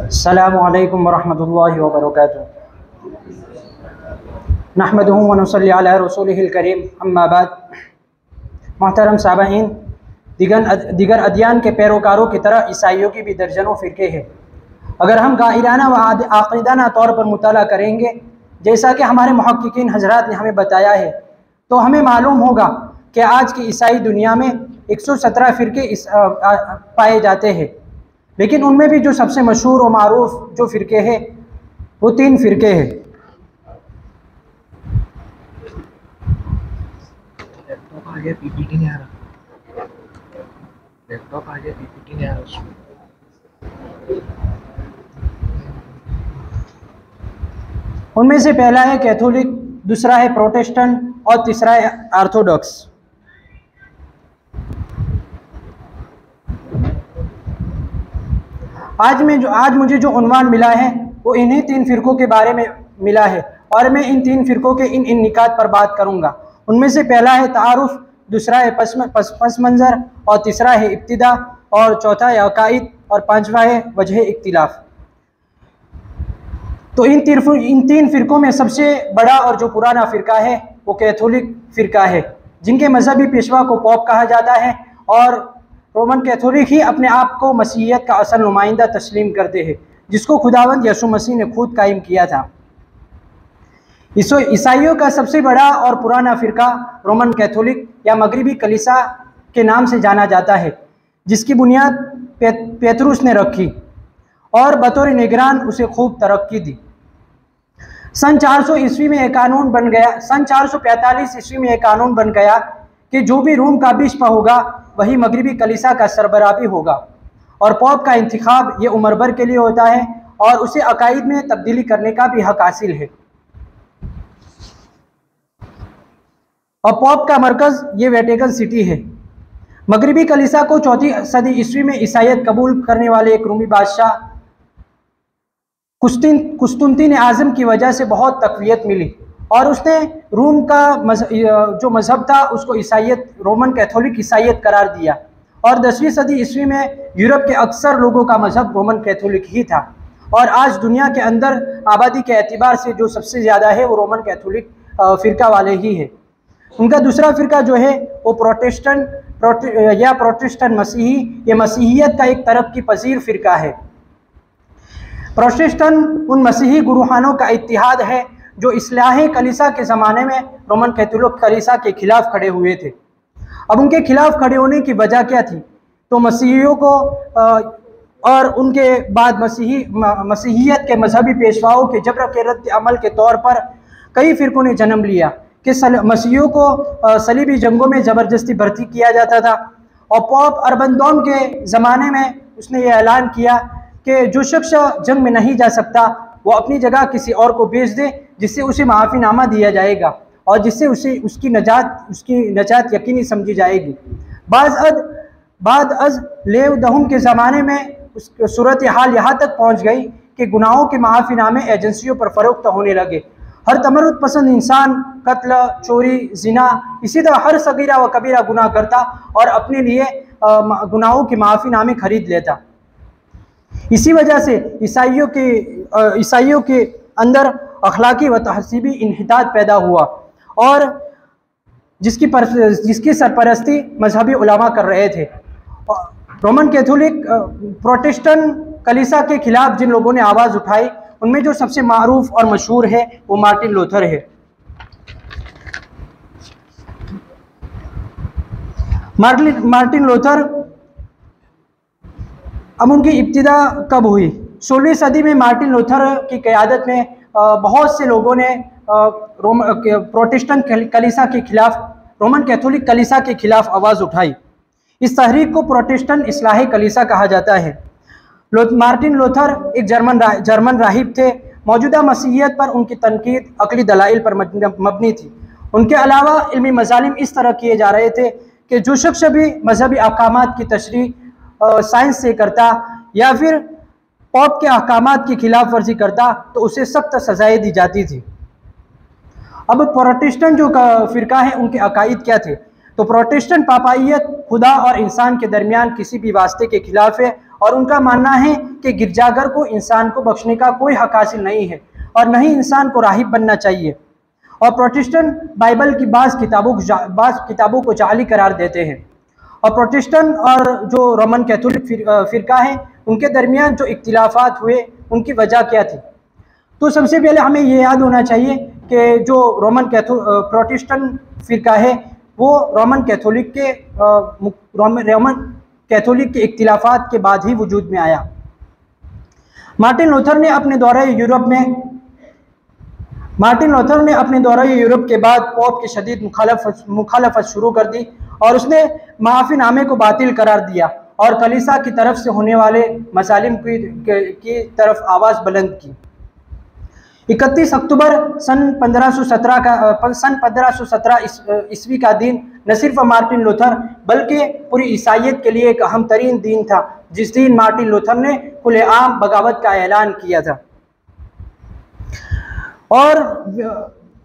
अस्सलामु अलैकुम वरहमतुल्लाहि वबरकातुहू। नहमदुहु व नुसल्ली अला रसूलिहिल करीम, अम्मा बाद। मोहतरम साबईन, दिगर अदियान के पैरोकारों की तरह ईसाइयों की भी दर्जनों फ़िरके हैं। अगर हम गाइराना व आक़ीदाना तौर पर मुताला करेंगे, जैसा कि हमारे मुहक्किकीन हज़रात ने हमें बताया है, तो हमें मालूम होगा कि आज की ईसाई दुनिया में 117 फ़िरके पाए जाते हैं। लेकिन उनमें भी जो सबसे मशहूर और मारूफ जो फ़िरके हैं वो 3 फ़िरके हैं। लैपटॉप आ गया, पीपीटी नहीं आ रहा। लैपटॉप आ गया, पीपीटी नहीं आ रहा। उनमें से पहला है कैथोलिक, दूसरा है प्रोटेस्टेंट और तीसरा है ऑर्थोडॉक्स। आज मुझे जो उन्वान मिला है वो इन्हीं 3 फ़िरकों के बारे में मिला है और मैं इन 3 फ़िरकों के इन निकात पर बात करूँगा। उनमें से पहला है तारुफ, दूसरा है पस मंज़र और तीसरा है इब्तिदा और चौथा है अकाइद और पांचवा है वजह इख्तिलाफ। तो इन 3 फ़िरकों में सबसे बड़ा और जो पुराना फ़िरका है वो कैथोलिक फ़िरका है, जिनके मजहबी पेशवा को पोप कहा जाता है और रोमन कैथोलिक ही अपने आप को मसीहियत का असल नुमाइंदा तस्लीम करते हैं, जिसको खुदावंद यीशु मसीह ने खुद कायम किया था। ईसाइयों का सबसे बड़ा और पुराना फ़िरका रोमन कैथोलिक या मगरिबी कलीसा के नाम से जाना जाता है, जिसकी बुनियाद पेतरुस ने रखी और बतौर निगरान उसे खूब तरक्की दी। सन 400 ईस्वी में एक कानून बन गया। सन 445 ईस्वी में एक कानून बन गया कि जो भी रोम का बिशप होगा वही मगरिबी कलीसा का सरबराह भी होगा और पोप का इंतखाब ये उम्र भर के लिए होता है और उसे अकाइद में तब्दीली करने का भी हक हासिल है। और पोप का मरकज़ ये वेटिकन सिटी है। मगरिबी कलीसा को 4वीं सदी ईस्वी में ईसाईयत कबूल करने वाले एक रूमी बादशाह कुस्तुनतीन आज़म की वजह से बहुत तक़वियत मिली और उसने रूम का जो मज़हब था उसको ईसाईयत, रोमन कैथोलिक ईसाईयत करार दिया और 10वीं सदी ईस्वी में यूरोप के अक्सर लोगों का मज़हब रोमन कैथोलिक ही था और आज दुनिया के अंदर आबादी के एतबार से जो सबसे ज़्यादा है वो रोमन कैथोलिक फ़िरका वाले ही है। उनका दूसरा फ़िरका जो है वो प्रोटेस्टेंट मसीही, ये मसीहियत का एक तरक्की पजीर फ़िरका है। प्रोटेस्टेंट उन मसीही गुरूहानों का इत्तिहाद है जो इस्लाह कलीसा के ज़माने में रोमन कैथोलिक कलीसा के ख़िलाफ़ खड़े हुए थे। अब उनके ख़िलाफ़ खड़े होने की वजह क्या थी? तो मसीहियों को और उनके बाद मसीहियत के मजहबी पेशवाओं के जबर के रद्द अमल के तौर पर कई फ़िरकों ने जन्म लिया कि मसीहियों को सलीबी जंगों में ज़बरदस्ती भर्ती किया जाता था और पोप अर्बन II के ज़माने में उसने ये ऐलान किया कि जो शख्स जंग में नहीं जा सकता वो अपनी जगह किसी और को बेच दे, जिससे उसे माफ़ीनामा दिया जाएगा और जिससे उसकी नजात यकीनी समझी जाएगी। बाद अज़ लेव दहुम के ज़माने में सूरत हाल यहाँ तक पहुँच गई कि गुनाहों के माफ़ीनामे एजेंसियों पर फ़रोख्त होने लगे। हर तमर्रुद पसंद इंसान कत्ल, चोरी, जिना, इसी तरह हर सगीरा व कबीरा गुनाह करता और अपने लिए गुनाहों के माफ़ीनामे खरीद लेता। इसी वजह से ईसाइयों के अंदर अखलाकी व तहसीबी इन्हिताज पैदा हुआ और जिसकी सरपरस्ती मजहबी उलमा कर रहे थे। रोमन कैथोलिक प्रोटेस्टेंट कलीसा के खिलाफ जिन लोगों ने आवाज़ उठाई उनमें जो सबसे मारूफ और मशहूर है वो मार्टिन लूथर है। मार्टिन लूथर, अब उनकी इब्तिदा कब हुई? 16वीं सदी में मार्टिन लूथर की क़यादत में बहुत से लोगों ने प्रोटेस्टेंट कलीसा के खिलाफ, रोमन कैथोलिक कलीसा के खिलाफ आवाज़ उठाई। इस तहरीक को प्रोटेस्टेंट इस्लाह कलीसा कहा जाता है। मार्टिन लूथर एक जर्मन राहिब थे। मौजूदा मसीहियत पर उनकी तनकीद अक़ली दलाइल पर मबनी थी। उनके अलावा इल्मी मज़ालिम इस तरह किए जा रहे थे कि जो शख्स भी मजहबी अहकामात की तशरीह साइंस से करता या फिर पोप के अहकामात की खिलाफ वर्जी करता तो उसे सख्त सजाएं दी जाती थी। अब प्रोटेस्टेंट जो फ़िरका है उनके अकाइद क्या थे? तो प्रोटेस्टेंट पापाइयत खुदा और इंसान के दरमियान किसी भी वास्ते के खिलाफ है और उनका मानना है कि गिरजाघर को इंसान को बख्शने का कोई हक हासिल नहीं है और न ही इंसान को राहिब बनना चाहिए। और प्रोटेस्टेंट बाइबल की बाज़ किताबों को जाली करार देते हैं। और प्रोटेस्टेंट और जो रोमन कैथोलिक फ़िरका है उनके दरमियान जो इख्तिलाफात हुए उनकी वजह क्या थी। तो सबसे पहले हमें ये याद होना चाहिए कि जो प्रोटेस्टेंट फ़िरका है वो रोमन कैथोलिक के इख्तिलाफात के बाद ही वजूद में आया। मार्टिन लूथर ने अपने दौरे यूरोप के बाद पोप की शदीद मुखालफत शुरू कर दी और उसने माफ़ीनामे को बातिल करार दिया और कलीसिया की तरफ से होने वाले मसालिम की तरफ आवाज़ बुलंद की। 31 अक्टूबर सन 1517 ईस्वी का दिन न सिर्फ मार्टिन लूथर बल्कि पूरी ईसाइयत के लिए एक अहम तरीन दिन था, जिस दिन मार्टिन लूथर ने खुलेआम बगावत का ऐलान किया था और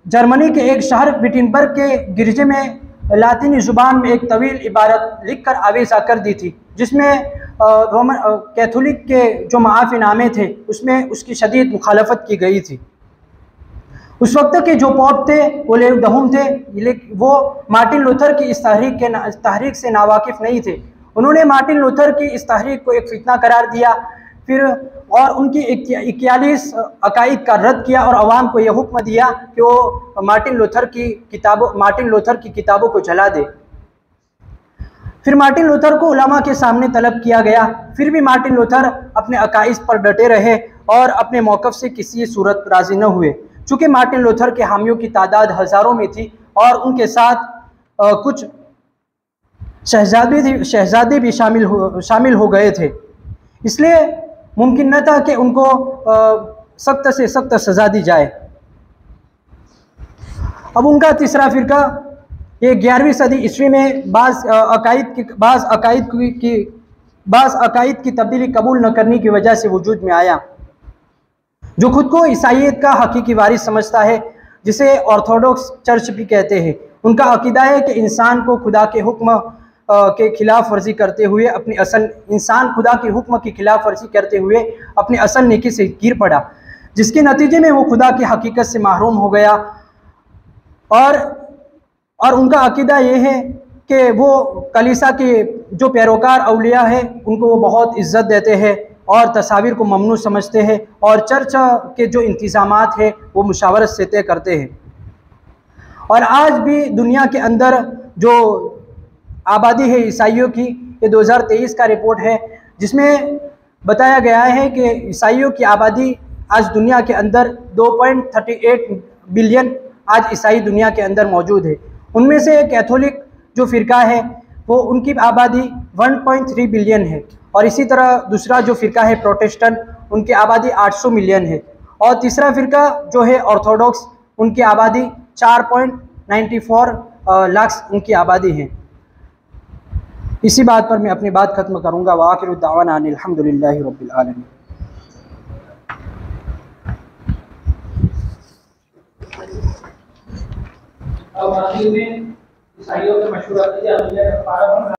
जर्मनी के एक शहर विटिनबर्ग के गिरजे में लातीनी जुबान में एक तवील इबारत लिखकर आवेज़ा कर दी थी, जिसमें रोमन कैथोलिक के जो माफ़ीनामे थे उसमें उसकी शदीद मुखालफत की गई थी। उस वक्त के जो पोप थे वो लेव दहुम थे, वो मार्टिन लूथर की इस तहरीक से नावाकिफ़ नहीं थे। उन्होंने मार्टिन लूथर की इस तहरीक को एक फितना करार दिया फिर और उनकी 41 अकाईद का रद्द किया और अवाम को यह हुक्म दिया कि वो मार्टिन लूथर की किताबों को जला दे। फिर मार्टिन लूथर को उलमा के सामने तलब किया गया, फिर भी मार्टिन लूथर अपने अकाईद पर डटे रहे और अपने मौक़िफ़ से किसी सूरत राज़ी न हुए। चूँकि मार्टिन लूथर के हामियों की तादाद हज़ारों में थी और उनके साथ कुछ शहजादे भी शामिल हो गए थे, इसलिए मुमकिन न था कि उनको सख्त से सख्त सज़ा दी जाए। अब उनका तीसरा फ़िरका ये 11वीं सदी ईस्वी में बाज़ अकाईद की तब्दीली कबूल न करने की वजह से वजूद में आया। जो खुद को ईसाइयत का हकीकी वारिस समझता है, जिसे ऑर्थोडॉक्स चर्च भी कहते हैं, उनका अकीदा है कि इंसान खुदा के हुक्म की खिलाफ वर्जी करते हुए अपनी असल नेकी से गिर पड़ा, जिसके नतीजे में वो खुदा की हकीकत से महरूम हो गया। और उनका अकीदा ये है कि वो कलीसिया के जो पैरोकार अवलिया है उनको वो बहुत इज्जत देते हैं और तस्वीर को ममनू समझते हैं और चर्च के जो इंतज़ामात है वो मुशावरत से तय करते हैं। और आज भी दुनिया के अंदर जो आबादी है ईसाइयों की, ये 2023 का रिपोर्ट है जिसमें बताया गया है कि ईसाइयों की आबादी आज दुनिया के अंदर 2.38 बिलियन आज ईसाई दुनिया के अंदर मौजूद है। उनमें से कैथोलिक जो फ़िरका है वो उनकी आबादी 1.3 बिलियन है और इसी तरह दूसरा जो फ़िरका है प्रोटेस्टेंट, उनकी आबादी 800 मिलियन है और तीसरा फ़िरका जो है ऑर्थोडॉक्स, उनकी आबादी 4.94 लाख उनकी आबादी है। इसी बात पर मैं अपनी बात ख़त्म करूँगा। व आखिरु दावाना अनिल हम्दुलिल्लाहि रब्बिल आलमीन। अब आखिर में ईसाइयों के मशहूर